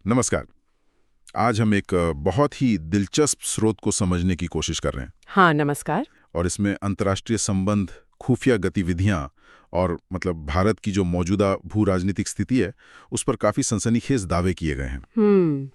नमस्कार। आज हम एक बहुत ही दिलचस्प स्रोत को समझने की कोशिश कर रहे हैं। हाँ, नमस्कार। और इसमें अंतर्राष्ट्रीय संबंध, खुफिया गतिविधियां और भारत की जो मौजूदा भू राजनीतिक स्थिति है उस पर काफी सनसनीखेज दावे किए गए हैं।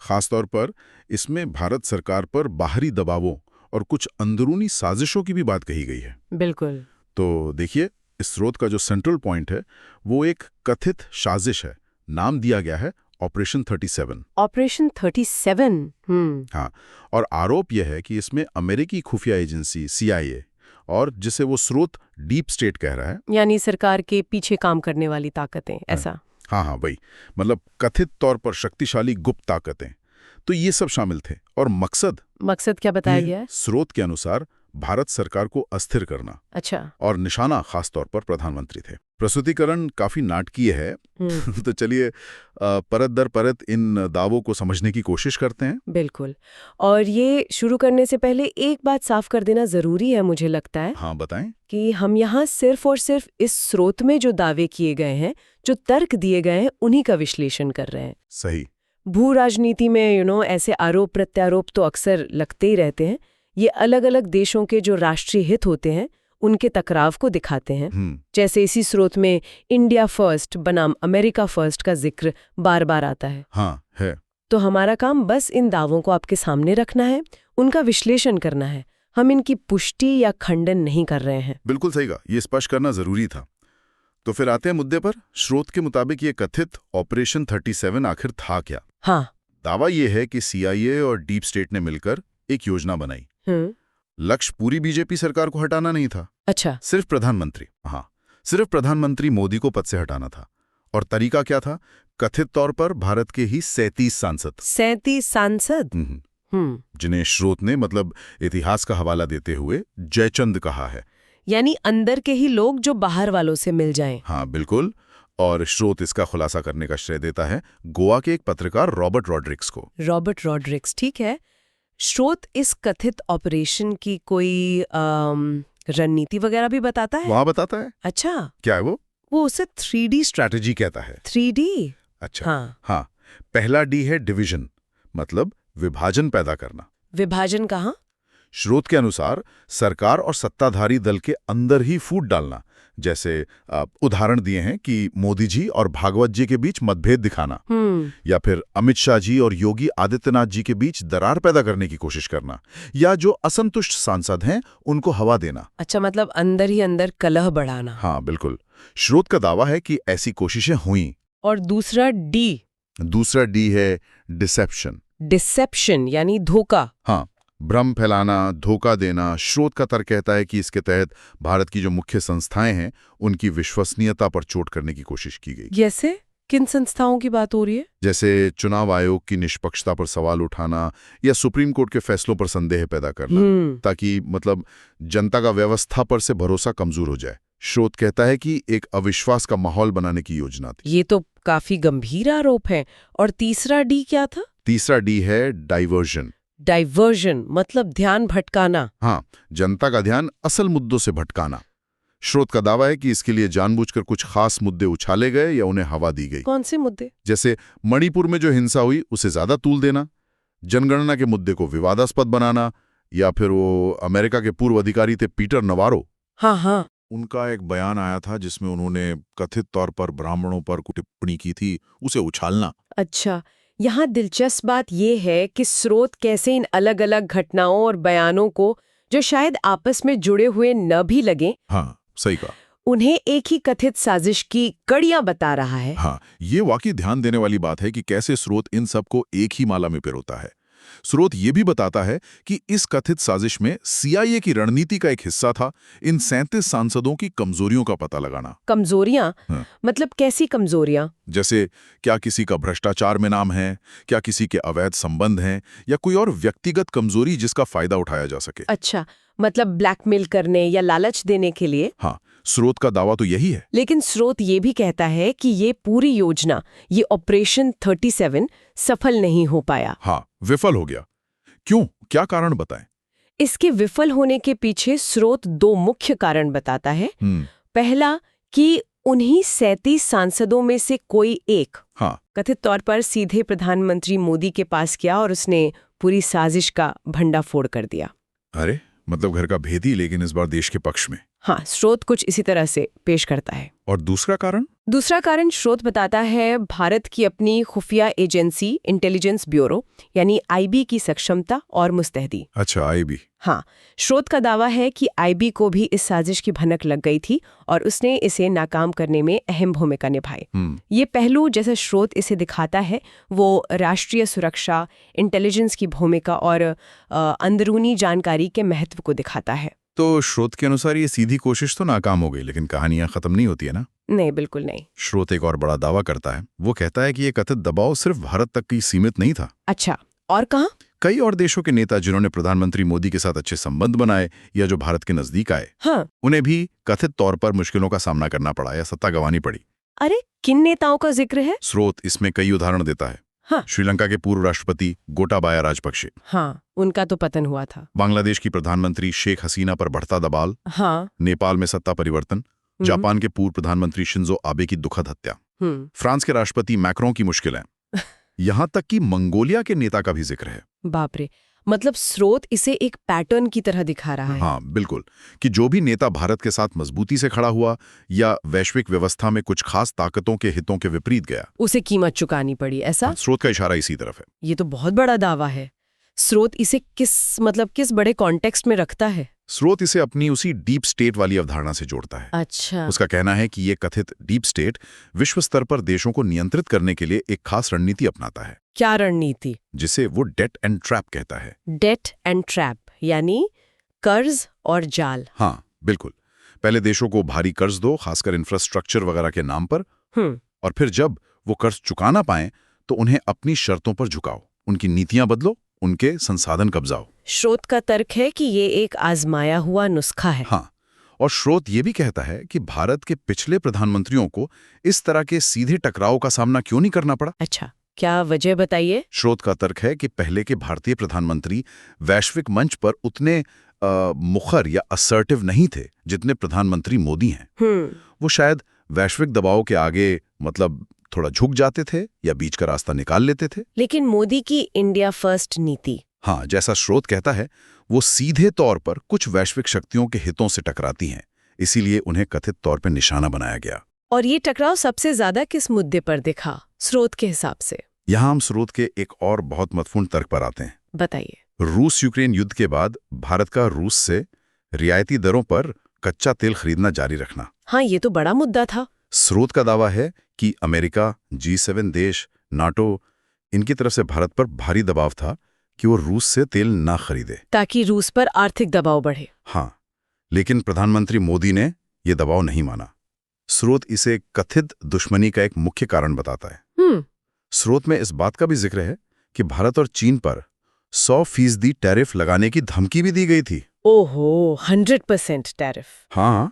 खासतौर पर इसमें भारत सरकार पर बाहरी दबावों और कुछ अंदरूनी साजिशों की भी बात कही गई है। बिल्कुल। तो देखिए, इस स्रोत का जो सेंट्रल पॉइंट है वो एक कथित साजिश है। नाम दिया गया है ऑपरेशन 37। ऑपरेशन 37। हाँ, और आरोप यह है कि इसमें अमेरिकी खुफिया एजेंसी CIA और जिसे वो स्रोत डीप स्टेट कह रहा है, यानी सरकार के पीछे काम करने वाली ताकतें, ऐसा। हाँ वही, कथित तौर पर शक्तिशाली गुप्त ताकतें, तो ये सब शामिल थे। और मकसद क्या बताया गया है? स्रोत के अनुसार भारत सरकार को अस्थिर करना। अच्छा। और निशाना खास तौर पर प्रधानमंत्री थे। प्रस्तुतिकरण काफी नाटकीय है। तो चलिए परत दर परत इन दावों को समझने की कोशिश करते हैं। बिल्कुल। और ये शुरू करने से पहले एक बात साफ कर देना जरूरी है, मुझे लगता है। हाँ, बताएं। कि हम यहाँ सिर्फ और सिर्फ इस स्रोत में जो दावे किए गए हैं, जो तर्क दिए गए हैं, उन्हीं का विश्लेषण कर रहे हैं। सही। भू राजनीति में ऐसे आरोप प्रत्यारोप तो अक्सर लगते ही रहते हैं। ये अलग अलग देशों के जो राष्ट्रीय हित होते हैं उनके टकराव को दिखाते हैं। जैसे इसी स्रोत में इंडिया फर्स्ट बनाम अमेरिका फर्स्ट का जिक्र बार बार आता है। हाँ, है। तो हमारा काम बस इन दावों को आपके सामने रखना है, उनका विश्लेषण करना है। हम इनकी पुष्टि या खंडन नहीं कर रहे हैं। बिल्कुल सही कहा, ये स्पष्ट करना जरूरी था। तो फिर आते हैं मुद्दे पर। स्रोत के मुताबिक ये कथित ऑपरेशन 37 आखिर था क्या? हाँ। दावा ये है कि CIA और डीप स्टेट ने मिलकर एक योजना बनाई। लक्ष्य पूरी बीजेपी सरकार को हटाना नहीं था। अच्छा। सिर्फ प्रधानमंत्री मोदी को पद से हटाना था। और तरीका क्या था? कथित तौर पर भारत के ही 37 सांसद। 37 सांसद? जिन्हें स्रोत ने इतिहास का हवाला देते हुए जयचंद कहा है। यानी अंदर के ही लोग जो बाहर वालों से मिल जाएं। हाँ, बिल्कुल। और स्रोत इसका खुलासा करने का श्रेय देता है गोवा के एक पत्रकार रॉबर्ट रॉड्रिक्स को। रॉबर्ट रॉड्रिक्स, ठीक है। स्रोत इस कथित ऑपरेशन की कोई रणनीति वगैरह भी बताता है? वहां बताता है। अच्छा। क्या है वो? वो उसे 3D स्ट्रैटेजी कहता है। 3D? अच्छा। हाँ। पहला D है डिवीजन, मतलब विभाजन पैदा करना। विभाजन कहाँ? स्रोत के अनुसार सरकार और सत्ताधारी दल के अंदर ही फूट डालना। जैसे उदाहरण दिए हैं कि मोदी जी और भागवत जी के बीच मतभेद दिखाना, या फिर अमित शाह जी और योगी आदित्यनाथ जी के बीच दरार पैदा करने की कोशिश करना, या जो असंतुष्ट सांसद हैं उनको हवा देना। अच्छा, मतलब अंदर ही अंदर कलह बढ़ाना। हाँ, बिल्कुल। स्रोत का दावा है कि ऐसी कोशिशें हुई। और दूसरा D है डिसेप्शन। डिसेप्शन यानी धोखा। हाँ, भ्रम फैलाना, धोखा देना। स्रोत का तर्क कहता है कि इसके तहत भारत की जो मुख्य संस्थाएं हैं उनकी विश्वसनीयता पर चोट करने की कोशिश की गई। जैसे किन संस्थाओं की बात हो रही है? जैसे चुनाव आयोग की निष्पक्षता पर सवाल उठाना, या सुप्रीम कोर्ट के फैसलों पर संदेह पैदा करना, ताकि जनता का व्यवस्था पर से भरोसा कमजोर हो जाए। स्रोत कहता है कि एक अविश्वास का माहौल बनाने की योजना थी। ये तो काफी गंभीर आरोप है। और तीसरा D क्या था? तीसरा D है डाइवर्जन। डाइवर्जन मतलब ध्यान भटकाना। हाँ, जनता का ध्यान असल मुद्दों से भटकाना। स्रोत का दावा है कि इसके लिए जानबूझकर कुछ खास मुद्दे उछाले गए या उन्हें हवा दी गई। कौन से मुद्दे? जैसे मणिपुर में जो हिंसा हुई उसे ज्यादा तूल देना, जनगणना के मुद्दे को विवादास्पद बनाना, या फिर वो अमेरिका के पूर्व अधिकारी थे पीटर नवारो। हाँ। उनका एक बयान आया था जिसमें उन्होंने कथित तौर पर ब्राह्मणों पर टिप्पणी की थी, उसे उछालना। अच्छा, यहाँ दिलचस्प बात यह है कि स्रोत कैसे इन अलग अलग घटनाओं और बयानों को, जो शायद आपस में जुड़े हुए न भी लगे, हाँ, सही कहा, उन्हें एक ही कथित साजिश की कड़ियां बता रहा है। हाँ, ये वाकई ध्यान देने वाली बात है कि कैसे स्रोत इन सबको एक ही माला में पिरोता है। स्रोत ये भी बताता है कि इस कथित साजिश में CIA की रणनीति का एक हिस्सा था इन 37 सांसदों की कमजोरियों का पता लगाना। कमजोरियां? हाँ। मतलब कैसी कमजोरियां? जैसे क्या किसी का भ्रष्टाचार में नाम है, क्या किसी के अवैध संबंध हैं, या कोई और व्यक्तिगत कमजोरी जिसका फायदा उठाया जा सके। अच्छा, मतलब ब्लैकमेल करने या लालच देने के लिए। हाँ, स्रोत का दावा तो यही है। लेकिन स्रोत ये भी कहता है कि ये पूरी योजना, ये ऑपरेशन 37 सफल नहीं हो पाया। हाँ, विफल हो गया। क्यों? क्या कारण बताएं? इसके विफल होने के पीछे स्रोत 2 मुख्य कारण बताता है। पहला कि उन्हीं 37 सांसदों में से कोई एक हाँ, कथित तौर पर सीधे प्रधानमंत्री मोदी के पास गया और उसने पूरी साजिश का भंडाफोड़ कर दिया। अरे मतलब घर का भेदी, लेकिन इस बार देश के पक्ष में। हाँ, स्रोत कुछ इसी तरह से पेश करता है। और दूसरा कारण? दूसरा कारण स्रोत बताता है भारत की अपनी खुफिया एजेंसी इंटेलिजेंस ब्यूरो यानी आईबी की सक्षमता और मुस्तैदी। अच्छा, आईबी। हाँ, स्रोत का दावा है कि आईबी को भी इस साजिश की भनक लग गई थी और उसने इसे नाकाम करने में अहम भूमिका निभाई। ये पहलू जैसे स्रोत इसे दिखाता है वो राष्ट्रीय सुरक्षा, इंटेलिजेंस की भूमिका और अंदरूनी जानकारी के महत्व को दिखाता है। तो स्रोत के अनुसार ये सीधी कोशिश तो नाकाम हो गई, लेकिन कहानियां खत्म नहीं होती है ना? नहीं, बिल्कुल नहीं। स्रोत एक और बड़ा दावा करता है। वो कहता है कि ये कथित दबाव सिर्फ भारत तक ही सीमित नहीं था। अच्छा, और कहाँ? कई और देशों के नेता जिन्होंने प्रधानमंत्री मोदी के साथ अच्छे संबंध बनाए या जो भारत के नजदीक आए, हाँ, उन्हें भी कथित तौर पर मुश्किलों का सामना करना पड़ा या सत्ता गंवानी पड़ी। अरे किन नेताओं का जिक्र है? स्रोत इसमें कई उदाहरण देता है। हाँ, श्रीलंका के पूर्व राष्ट्रपति गोटाबाया राजपक्षे, हाँ, उनका तो पतन हुआ था। बांग्लादेश की प्रधानमंत्री शेख हसीना पर बढ़ता दबाव, हाँ, नेपाल में सत्ता परिवर्तन, जापान के पूर्व प्रधानमंत्री शिंजो आबे की दुखद हत्या, फ्रांस के राष्ट्रपति मैक्रों की मुश्किलें, यहाँ तक कि मंगोलिया के नेता का भी जिक्र है। बाप रे, मतलब स्रोत इसे एक पैटर्न की तरह दिखा रहा है। हाँ, बिल्कुल, कि जो भी नेता भारत के साथ मजबूती से खड़ा हुआ या वैश्विक व्यवस्था में कुछ खास ताकतों के हितों के विपरीत गया, उसे कीमत चुकानी पड़ी, ऐसा? स्रोत का इशारा इसी तरफ है। ये तो बहुत बड़ा दावा है। स्रोत इसे किस बड़े कॉन्टेक्स्ट में रखता है? स्रोत इसे अपनी उसी डीप स्टेट वाली अवधारणा से जोड़ता है। अच्छा। उसका कहना है कि ये कथित डीप स्टेट विश्व स्तर पर देशों को नियंत्रित करने के लिए एक खास रणनीति अपनाता है। क्या रणनीति? जिसे वो डेट एंड ट्रैप कहता है। डेट एंड ट्रैप यानी कर्ज और जाल। हाँ, बिल्कुल। पहले देशों को भारी कर्ज दो, खासकर इंफ्रास्ट्रक्चर वगैरह के नाम पर, और फिर जब वो कर्ज चुका ना पाए तो उन्हें अपनी शर्तों पर झुकाओ, उनकी नीतियां बदलो, उनके संसाधन कब्जाओ। स्रोत का तर्क है कि ये एक आजमाया हुआ नुस्खा है। हाँ, और स्रोत ये भी कहता है कि भारत के पिछले प्रधानमंत्रियों को इस तरह के सीधे टकराव का सामना क्यों नहीं करना पड़ा। अच्छा, क्या वजह बताइए? स्रोत का तर्क है कि पहले के भारतीय प्रधानमंत्री वैश्विक मंच पर उतने मुखर या असर्टिव नहीं थे जितने प्रधानमंत्री मोदी हैं। वो शायद वैश्विक दबाव के आगे मतलब थोड़ा झुक जाते थे या बीच का रास्ता निकाल लेते थे। लेकिन मोदी की इंडिया फर्स्ट नीति, हाँ, जैसा स्रोत कहता है, वो सीधे तौर पर कुछ वैश्विक शक्तियों के हितों से टकराती हैं, इसीलिए उन्हें कथित तौर पर निशाना बनाया गया। और ये टकराव सबसे ज्यादा किस मुद्दे पर दिखा स्रोत के हिसाब से? यहाँ हम स्रोत के एक और बहुत महत्वपूर्ण तर्क पर आते हैं। बताइए। रूस यूक्रेन युद्ध के बाद भारत का रूस से रियायती दरों पर कच्चा तेल खरीदना जारी रखना। हाँ, ये तो बड़ा मुद्दा था। स्रोत का दावा है कि अमेरिका, G7 देश, नाटो, इनकी तरफ से भारत पर भारी दबाव था कि वो रूस से तेल ना खरीदे, ताकि रूस पर आर्थिक दबाव बढ़े। हाँ, लेकिन प्रधानमंत्री मोदी ने ये दबाव नहीं माना। स्रोत इसे कथित दुश्मनी का एक मुख्य कारण बताता है। स्रोत में इस बात का भी जिक्र है कि भारत और चीन पर 100% टैरिफ लगाने की धमकी भी दी गई थी। ओहो, 100% टैरिफ। हाँ,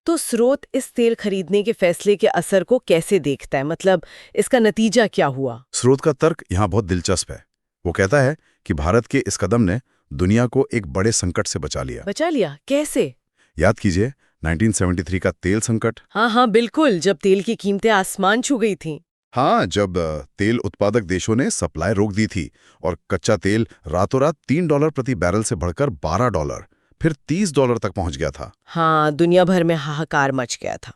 तो स्रोत इस तेल खरीदने के फैसले के असर को कैसे देखता है? मतलब इसका नतीजा क्या हुआ? स्रोत का तर्क यहाँ बहुत दिलचस्प है। वो कहता है कि भारत के इस कदम ने दुनिया को एक बड़े संकट से बचा लिया। बचा लिया? कैसे? याद कीजिए 1973 का तेल संकट। हाँ, बिल्कुल, जब तेल की कीमतें आसमान छू गई थीं। हाँ, जब तेल उत्पादक देशों ने सप्लाई रोक दी थी और कच्चा तेल रातों रात $3 प्रति बैरल से बढ़कर $12, फिर $30 तक पहुंच गया था। हाँ, दुनिया भर में हाहाकार मच गया था,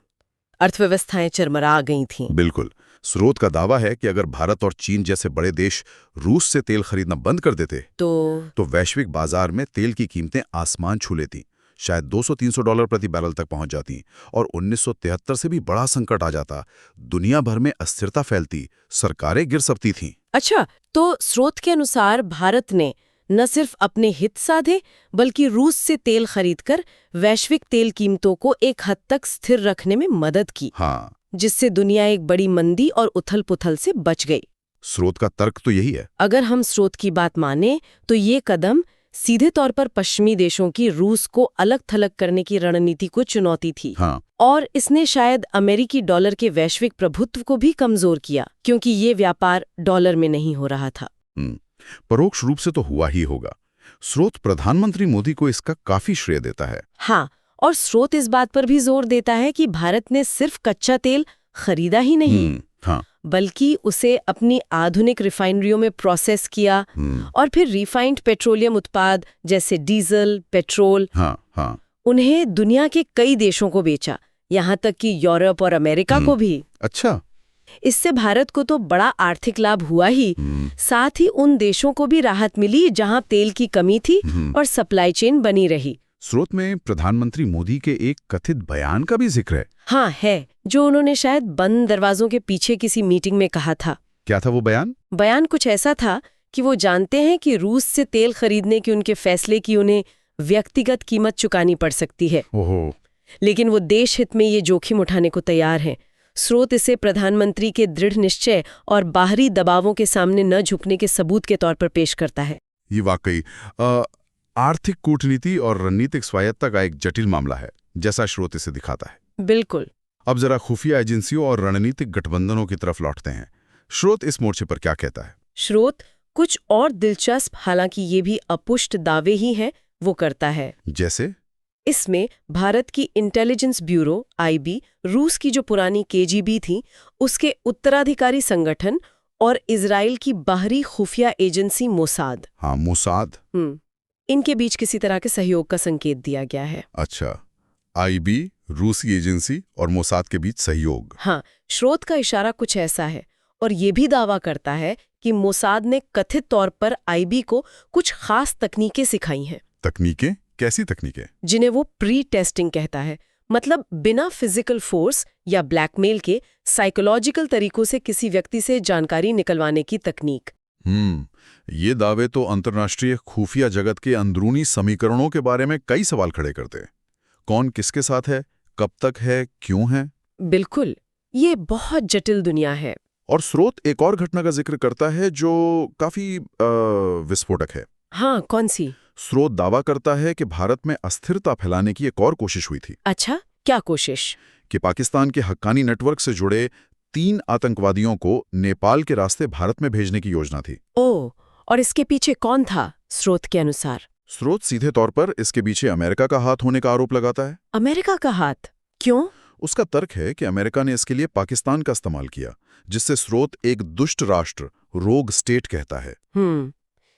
अर्थव्यवस्थाएं चरमरा गई थीं। बिल्कुल। स्रोत का दावा है कि अगर भारत और चीन जैसे बड़े देश रूस से तेल खरीदना बंद कर देते तो वैश्विक बाजार में तेल की कीमतें आसमान छू लेती, शायद $200-300 प्रति बैरल तक पहुंच जाती और 1973 से भी बड़ा संकट आ जाता। दुनिया भर में अस्थिरता फैलती, सरकारें गिर सकती थीं। अच्छा, तो स्रोत के अनुसार भारत ने न सिर्फ अपने हित साधे बल्कि रूस से तेल खरीदकर वैश्विक तेल कीमतों को एक हद तक स्थिर रखने में मदद की। हाँ, जिससे दुनिया एक बड़ी मंदी और उथल-पुथल से बच गई। स्रोत का तर्क तो यही है। अगर हम स्रोत की बात माने तो ये कदम सीधे तौर पर पश्चिमी देशों की रूस को अलग-थलग करने की रणनीति को चुनौती थी। हाँ, और इसने शायद अमेरिकी डॉलर के वैश्विक प्रभुत्व को भी कमजोर किया, क्योंकि ये व्यापार डॉलर में नहीं हो रहा था। परोक्ष रूप से तो हुआ ही होगा। स्रोत प्रधानमंत्री मोदी को इसका काफी श्रेय देता है। हाँ, और स्रोत इस बात पर भी जोर देता है कि भारत ने सिर्फ कच्चा तेल खरीदा ही नहीं, हाँ। बल्कि उसे अपनी आधुनिक रिफाइनरियों में प्रोसेस किया और फिर रिफाइंड पेट्रोलियम उत्पाद जैसे डीजल, पेट्रोल, हाँ। उन्हें दुनिया के कई देशों को बेचा, यहाँ तक कि यूरोप और अमेरिका को भी। अच्छा। इससे भारत को तो बड़ा आर्थिक लाभ हुआ ही, साथ ही उन देशों को भी राहत मिली जहां तेल की कमी थी और सप्लाई चेन बनी रही। स्रोत में प्रधानमंत्री मोदी के एक कथित बयान का भी जिक्र है। हाँ है, जो उन्होंने शायद बंद दरवाजों के पीछे किसी मीटिंग में कहा था। क्या था वो बयान? बयान कुछ ऐसा था कि वो जानते हैं कि रूस से तेल खरीदने के उनके फैसले की उन्हें व्यक्तिगत कीमत चुकानी पड़ सकती है। ओहो। लेकिन वो देश हित में ये जोखिम उठाने को तैयार हैं। स्रोत इसे प्रधानमंत्री के दृढ़ निश्चय और बाहरी दबावों के सामने न झुकने के सबूत के तौर पर पेश करता है। ये वाकई आर्थिक कूटनीति और रणनीतिक स्वायत्तता का एक जटिल मामला है, जैसा स्रोत इसे दिखाता है। बिल्कुल। अब जरा खुफिया एजेंसियों और रणनीतिक गठबंधनों की तरफ लौटते हैं। स्रोत इस मोर्चे पर क्या कहता है? स्रोत कुछ और दिलचस्प, हालांकि ये भी अपुष्ट दावे ही हैं, वो करता है। जैसे? इसमें भारत की इंटेलिजेंस ब्यूरो आईबी, रूस की जो पुरानी केजीबी थी, उसके उत्तराधिकारी संगठन और इजराइल की बाहरी खुफिया एजेंसी मोसाद, हाँ, मोसाद, इनके बीच किसी तरह के सहयोग का संकेत दिया गया है। अच्छा, आईबी, रूसी एजेंसी और मोसाद के बीच सहयोग। हाँ, स्रोत का इशारा कुछ ऐसा है और ये भी दावा करता है कि मोसाद ने कथित तौर पर आईबी को कुछ खास तकनीकें सिखाई हैं। तकनीकें? कैसी तकनीकें? जिन्हें वो प्री टेस्टिंग कहता है, मतलब बिना फिजिकल फोर्स या ब्लैकमेल के साइकोलॉजिकल तरीकों से किसी व्यक्ति से जानकारी निकलवाने की तकनीक। ये दावे तो अंतर्राष्ट्रीय खुफिया जगत के अंदरूनी समीकरणों के बारे में कई सवाल खड़े करते हैं। कौन किसके साथ है, कब तक है, क्यों है? बिल्कुल, ये बहुत जटिल दुनिया है। और स्रोत एक और घटना का जिक्र करता है जो काफी विस्फोटक है। हाँ, कौन सी? स्रोत दावा करता है कि भारत में अस्थिरता फैलाने की एक और कोशिश हुई थी। अच्छा, क्या कोशिश? कि पाकिस्तान के हक्कानी नेटवर्क से जुड़े 3 आतंकवादियों को नेपाल के रास्ते भारत में भेजने की योजना थी। ओह, और इसके पीछे कौन था स्रोत के अनुसार? स्रोत सीधे तौर पर इसके पीछे अमेरिका का हाथ होने का आरोप लगाता है। अमेरिका का हाथ? क्यों? उसका तर्क है कि अमेरिका ने इसके लिए पाकिस्तान का इस्तेमाल किया, जिससे स्रोत एक दुष्ट राष्ट्र, रोग स्टेट कहता है।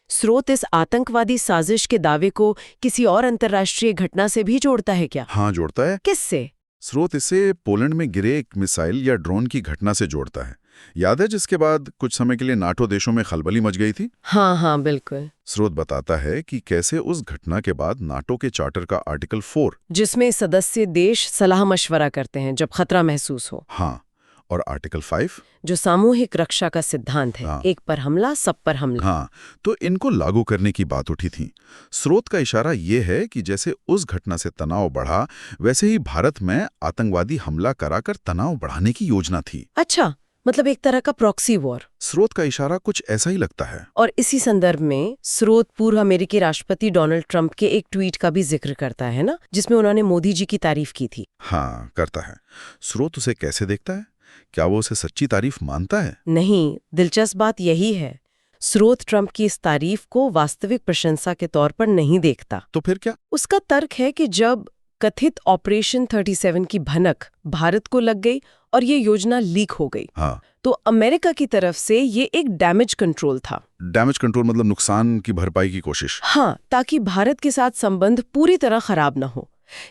स्रोत इस आतंकवादी साजिश के दावे को किसी और अंतर्राष्ट्रीय घटना से भी जोड़ता है क्या? हाँ, जोड़ता है। किससे? स्रोत इसे पोलैंड में गिरे एक मिसाइल या ड्रोन की घटना से जोड़ता है। याद है, जिसके बाद कुछ समय के लिए नाटो देशों में खलबली मच गई थी? हाँ, बिल्कुल। स्रोत बताता है कि कैसे उस घटना के बाद नाटो के चार्टर का आर्टिकल 4, जिसमें सदस्य देश सलाह मशवरा करते हैं जब खतरा महसूस हो, हाँ, और आर्टिकल 5, जो सामूहिक रक्षा का सिद्धांत है, हाँ, एक पर हमला सब पर हमला, हाँ, तो इनको लागू करने की बात उठी थी। स्रोत का इशारा ये है कि जैसे उस घटना से तनाव बढ़ा, वैसे ही भारत में आतंकवादी हमला कराकर तनाव बढ़ाने की योजना थी। अच्छा, मतलब एक तरह का प्रॉक्सी वॉर। स्रोत का इशारा कुछ ऐसा ही लगता है। और इसी संदर्भ में स्रोत पूर्व अमेरिकी राष्ट्रपति डोनाल्ड ट्रंप के एक ट्वीट का भी जिक्र करता है ना, जिसमें उन्होंने मोदी जी की तारीफ की थी। हाँ, करता है। स्रोत उसे कैसे देखता है? क्या वो उसे सच्ची तारीफ मानता है? नहीं, दिलचस्प बात यही है, स्रोत ट्रंप की इस तारीफ को वास्तविक प्रशंसा के तौर पर नहीं देखता। तो फिर क्या? उसका तर्क है कि जब कथित ऑपरेशन 37 की भनक भारत को लग गई और ये योजना लीक हो गई, हाँ, तो अमेरिका की तरफ से ये एक डैमेज कंट्रोल था। डैमेज कंट्रोल मतलब नुकसान की भरपाई की कोशिश। हाँ, ताकि भारत के साथ संबंध पूरी तरह खराब न हो।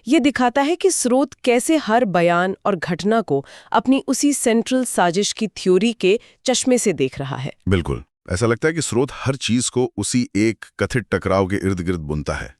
ये दिखाता है कि स्रोत कैसे हर बयान और घटना को अपनी उसी सेंट्रल साजिश की थ्योरी के चश्मे से देख रहा है। बिल्कुल, ऐसा लगता है कि स्रोत हर चीज को उसी एक कथित टकराव के इर्द गिर्द बुनता है।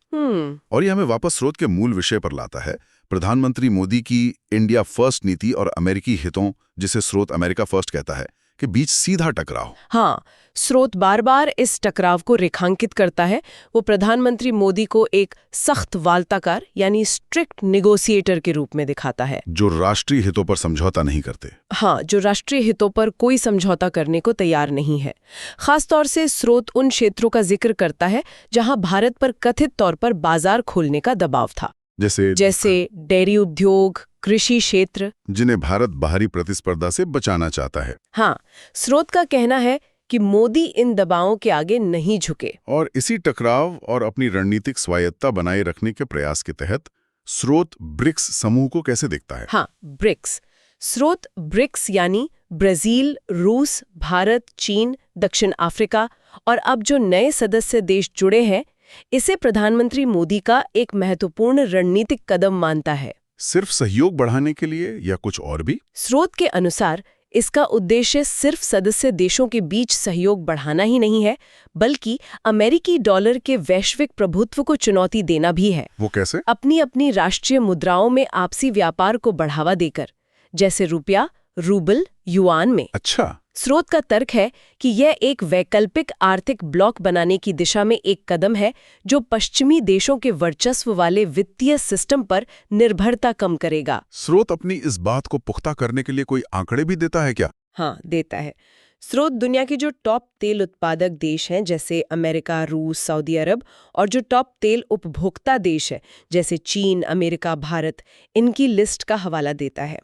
और ये हमें वापस स्रोत के मूल विषय पर लाता है, प्रधानमंत्री मोदी की इंडिया फर्स्ट नीति और अमेरिकी हितों, जिसे स्रोत अमेरिका फर्स्ट कहता है, के बीच सीधा टकराव। हाँ, स्रोत बार बार इस टकराव को रेखांकित करता है। वो प्रधानमंत्री मोदी को एक सख्त वार्ताकार यानी स्ट्रिक्ट नेगोशिएटर के रूप में दिखाता है, जो राष्ट्रीय हितों पर समझौता नहीं करते। हाँ, जो राष्ट्रीय हितों पर कोई समझौता करने को तैयार नहीं है। खासतौर से स्रोत उन क्षेत्रों का जिक्र करता है जहां भारत पर कथित तौर पर बाजार खोलने का दबाव था, जैसे डेयरी उद्योग, कृषि क्षेत्र, जिन्हें भारत बाहरी प्रतिस्पर्धा से बचाना चाहता है। हाँ, स्रोत का कहना है कि मोदी इन दबावों के आगे नहीं झुके। और इसी टकराव और अपनी रणनीतिक स्वायत्तता बनाए रखने के प्रयास के तहत स्रोत ब्रिक्स समूह को कैसे देखता है? हाँ, ब्रिक्स स्रोत ब्रिक्स यानी ब्राजील, रूस, भारत, चीन, दक्षिण अफ्रीका और अब जो नए सदस्य देश जुड़े हैं, इसे प्रधानमंत्री मोदी का एक महत्वपूर्ण रणनीतिक कदम मानता है। सिर्फ सहयोग बढ़ाने के लिए या कुछ और भी? स्रोत के अनुसार इसका उद्देश्य सिर्फ सदस्य देशों के बीच सहयोग बढ़ाना ही नहीं है, बल्कि अमेरिकी डॉलर के वैश्विक प्रभुत्व को चुनौती देना भी है। वो कैसे? अपनी अपनी राष्ट्रीय मुद्राओं में आपसी व्यापार को बढ़ावा देकर, जैसे रुपया, रूबल, युआन में। अच्छा। स्रोत का तर्क है कि यह एक वैकल्पिक आर्थिक ब्लॉक बनाने की दिशा में एक कदम है जो पश्चिमी देशों के वर्चस्व वाले वित्तीय सिस्टम पर निर्भरता कम करेगा। स्रोत अपनी इस बात को पुख्ता करने के लिए कोई आंकड़े भी देता है क्या? हाँ, देता है। स्रोत दुनिया के जो टॉप तेल उत्पादक देश हैं जैसे अमेरिका, रूस, सऊदी अरब और जो टॉप तेल उपभोक्ता देश है जैसे चीन, अमेरिका, भारत, इनकी लिस्ट का हवाला देता है।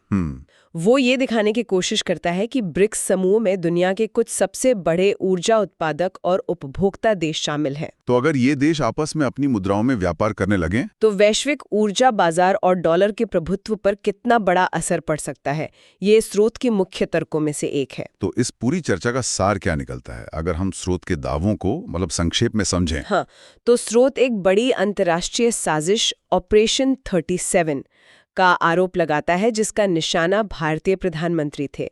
वो ये दिखाने की कोशिश करता है कि ब्रिक्स समूह में दुनिया के कुछ सबसे बड़े ऊर्जा उत्पादक और उपभोक्ता देश शामिल हैं। तो अगर ये देश आपस में अपनी मुद्राओं में व्यापार करने लगें तो वैश्विक ऊर्जा बाजार और डॉलर के प्रभुत्व पर कितना बड़ा असर पड़ सकता है, ये स्रोत के मुख्य तर्कों में से एक है। तो इस पूरी चर्चा का सार क्या निकलता है अगर हम स्रोत के दावों को संक्षेप में समझें? हाँ, तो स्रोत एक बड़ी अंतर्राष्ट्रीय साजिश ऑपरेशन 37 का आरोप लगाता है जिसका निशाना भारतीय प्रधानमंत्री थे।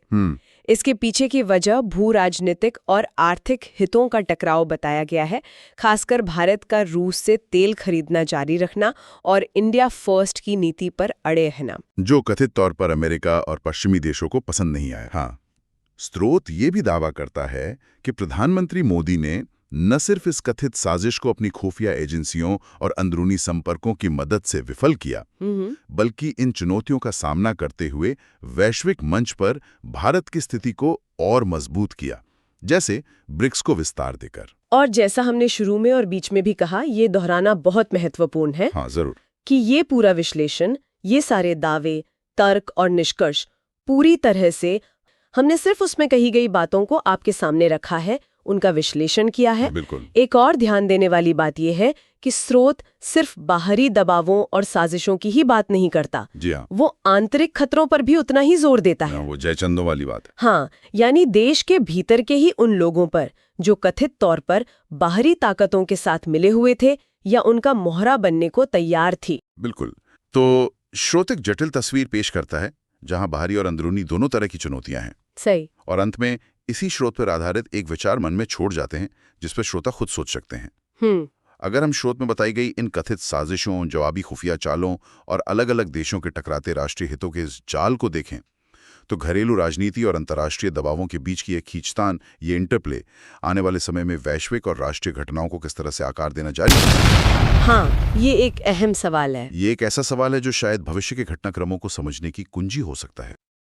इसके पीछे की वजह भू राजनीतिक और आर्थिक हितों का टकराव बताया गया है, खासकर भारत का रूस से तेल खरीदना जारी रखना और इंडिया फर्स्ट की नीति पर अड़े रहना, जो कथित तौर पर अमेरिका और पश्चिमी देशों को पसंद नहीं आया। हाँ, स्रोत ये भी दावा करता है कि प्रधानमंत्री मोदी ने न सिर्फ इस कथित साजिश को अपनी खुफिया एजेंसियों और अंदरूनी संपर्कों की मदद से विफल किया, बल्कि इन चुनौतियों का सामना करते हुए वैश्विक मंच पर भारत की स्थिति को और मजबूत किया, जैसे ब्रिक्स को विस्तार देकर। और जैसा हमने शुरू में और बीच में भी कहा, ये दोहराना बहुत महत्वपूर्ण है। हाँ, जरूर। कि ये पूरा विश्लेषण, ये सारे दावे, तर्क और निष्कर्ष पूरी तरह से हमने सिर्फ उसमें कही गई बातों को आपके सामने रखा है, उनका विश्लेषण किया है। बिल्कुल। एक और ध्यान देने वाली बात यह है कि स्रोत सिर्फ बाहरी दबावों और साजिशों की ही बात नहीं करता। जी हाँ। वो आंतरिक खतरों पर भी उतना ही जोर देता है। वो जयचंदों वाली बात। हाँ, यानी देश के भीतर के ही उन लोगों पर जो कथित तौर पर बाहरी ताकतों के साथ मिले हुए थे या उनका मोहरा बनने को तैयार थी। बिल्कुल। तो स्रोत एक जटिल तस्वीर पेश करता है जहां बाहरी और अंदरूनी दोनों तरह की चुनौतियां हैं। सही। और अंत में इसी स्रोत पर आधारित एक विचार मन में छोड़ जाते हैं जिस पर श्रोता खुद सोच सकते हैं। अगर हम स्रोत में बताई गई इन कथित साजिशों, जवाबी खुफिया चालों और अलग अलग देशों के टकराते राष्ट्रीय हितों के इस जाल को देखें तो घरेलू राजनीति और अंतर्राष्ट्रीय दबावों के बीच की एक खींचतान, ये इंटरप्ले आने वाले समय में वैश्विक और राष्ट्रीय घटनाओं को किस तरह से आकार देना जारी है। हाँ, ये एक अहम सवाल है। ये एक ऐसा सवाल है जो शायद भविष्य के घटनाक्रमों को समझने की कुंजी हो सकता है।